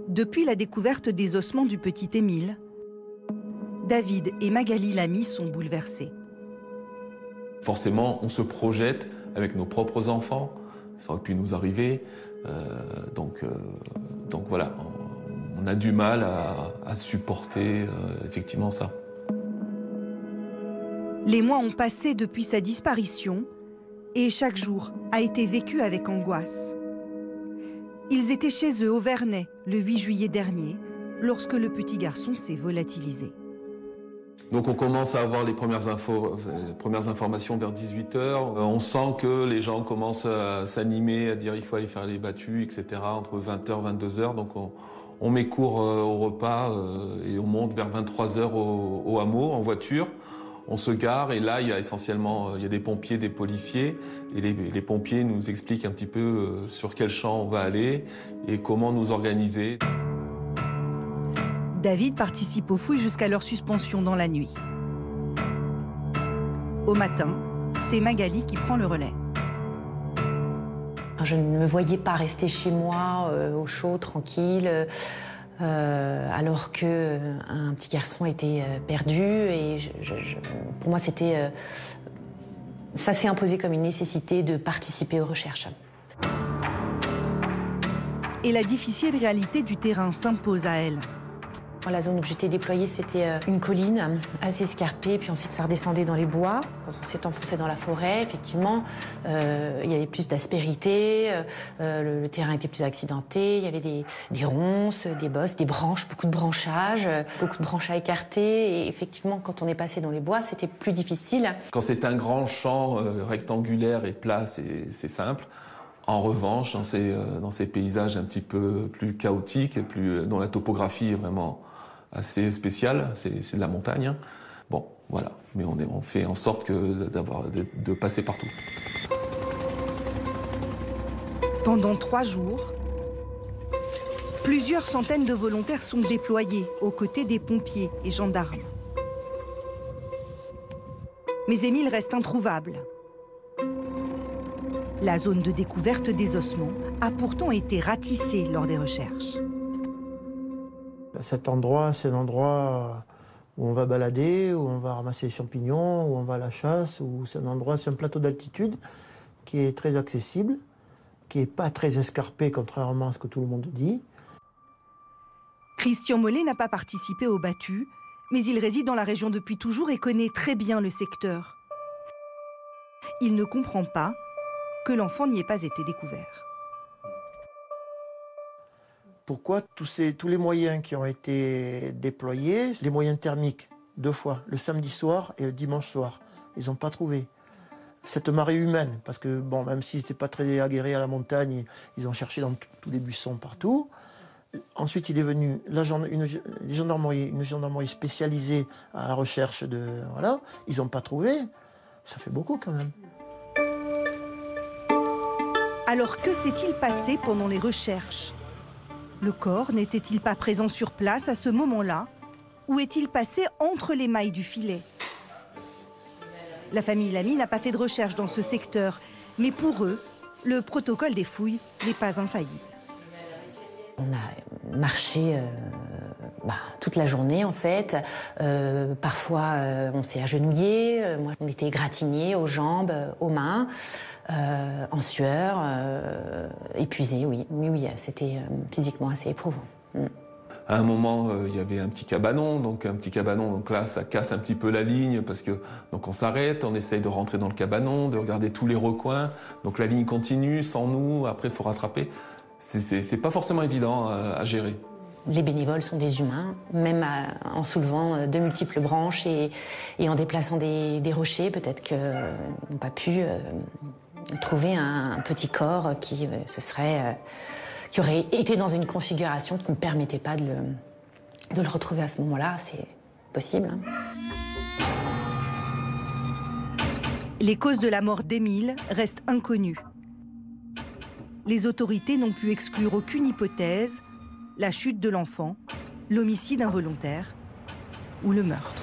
Depuis la découverte des ossements du petit Émile, David et Magali Lamy sont bouleversés. Forcément, on se projette avec nos propres enfants. Ça aurait pu nous arriver. Donc voilà, on a du mal à supporter effectivement ça. Les mois ont passé depuis sa disparition et chaque jour a été vécu avec angoisse. Ils étaient chez eux au Vernet le 8 juillet dernier, lorsque le petit garçon s'est volatilisé. Donc on commence à avoir les premières informations vers 18h. On sent que les gens commencent à s'animer, à dire il faut aller faire les battues, etc. entre 20h et 22h. Donc on met court au repas et on monte vers 23h au hameau en voiture. On se gare et là, il y a des pompiers, des policiers. Et les pompiers nous expliquent un petit peu sur quel champ on va aller et comment nous organiser. David participe aux fouilles jusqu'à leur suspension dans la nuit. Au matin, c'est Magali qui prend le relais. Je ne me voyais pas rester chez moi, au chaud, tranquille, alors qu'un petit garçon était perdu. Et pour moi, ça s'est imposé comme une nécessité de participer aux recherches. Et la difficile réalité du terrain s'impose à elle. La zone où j'étais déployée, c'était une colline assez escarpée, puis ensuite ça redescendait dans les bois. Quand on s'est enfoncé dans la forêt, effectivement, il y avait plus d'aspérité, le terrain était plus accidenté, il y avait des ronces, des bosses, des branches, beaucoup de branchages à écarter. Et effectivement, quand on est passé dans les bois, c'était plus difficile. Quand c'est un grand champ rectangulaire et plat, c'est simple. En revanche, dans ces paysages un petit peu plus chaotiques, dont la topographie est vraiment assez spéciale, c'est de la montagne. Bon, voilà, mais on fait en sorte de passer partout. Pendant 3 jours, plusieurs centaines de volontaires sont déployés aux côtés des pompiers et gendarmes. Mais Émile reste introuvable. La zone de découverte des ossements a pourtant été ratissée lors des recherches. Cet endroit, c'est l'endroit où on va balader, où on va ramasser les champignons, où on va à la chasse, c'est un plateau d'altitude qui est très accessible, qui n'est pas très escarpé, contrairement à ce que tout le monde dit. Christian Mollet n'a pas participé aux battues, mais il réside dans la région depuis toujours et connaît très bien le secteur. Il ne comprend pas que l'enfant n'y ait pas été découvert. Pourquoi tous les moyens qui ont été déployés, les moyens thermiques, 2 fois, le samedi soir et le dimanche soir, ils n'ont pas trouvé. Cette marée humaine, parce que bon, même s'ils n'étaient pas très aguerris à la montagne, ils ont cherché dans tous les buissons partout. Ensuite, il est venu une gendarmerie spécialisée à la recherche voilà, ils n'ont pas trouvé. Ça fait beaucoup quand même. Alors que s'est-il passé pendant les recherches ? Le corps n'était-il pas présent sur place à ce moment-là? Ou est-il passé entre les mailles du filet? La famille Lamy n'a pas fait de recherche dans ce secteur, mais pour eux, le protocole des fouilles n'est pas infaillible. On a marché toute la journée en fait. Parfois on s'est agenouillé, moi on était égratigné aux jambes, aux mains, en sueur, épuisé, oui, c'était physiquement assez éprouvant. À un moment, il y avait un petit cabanon, donc là, ça casse un petit peu la ligne parce que donc on s'arrête, on essaye de rentrer dans le cabanon, de regarder tous les recoins. Donc la ligne continue sans nous, après il faut rattraper. C'est pas forcément évident à gérer. Les bénévoles sont des humains, même en soulevant de multiples branches et en déplaçant des rochers, peut-être qu'ils n'ont pas pu trouver un petit corps qui aurait été dans une configuration qui ne permettait pas de le retrouver à ce moment-là. C'est possible. Les causes de la mort d'Émile restent inconnues. Les autorités n'ont pu exclure aucune hypothèse, la chute de l'enfant, l'homicide involontaire ou le meurtre.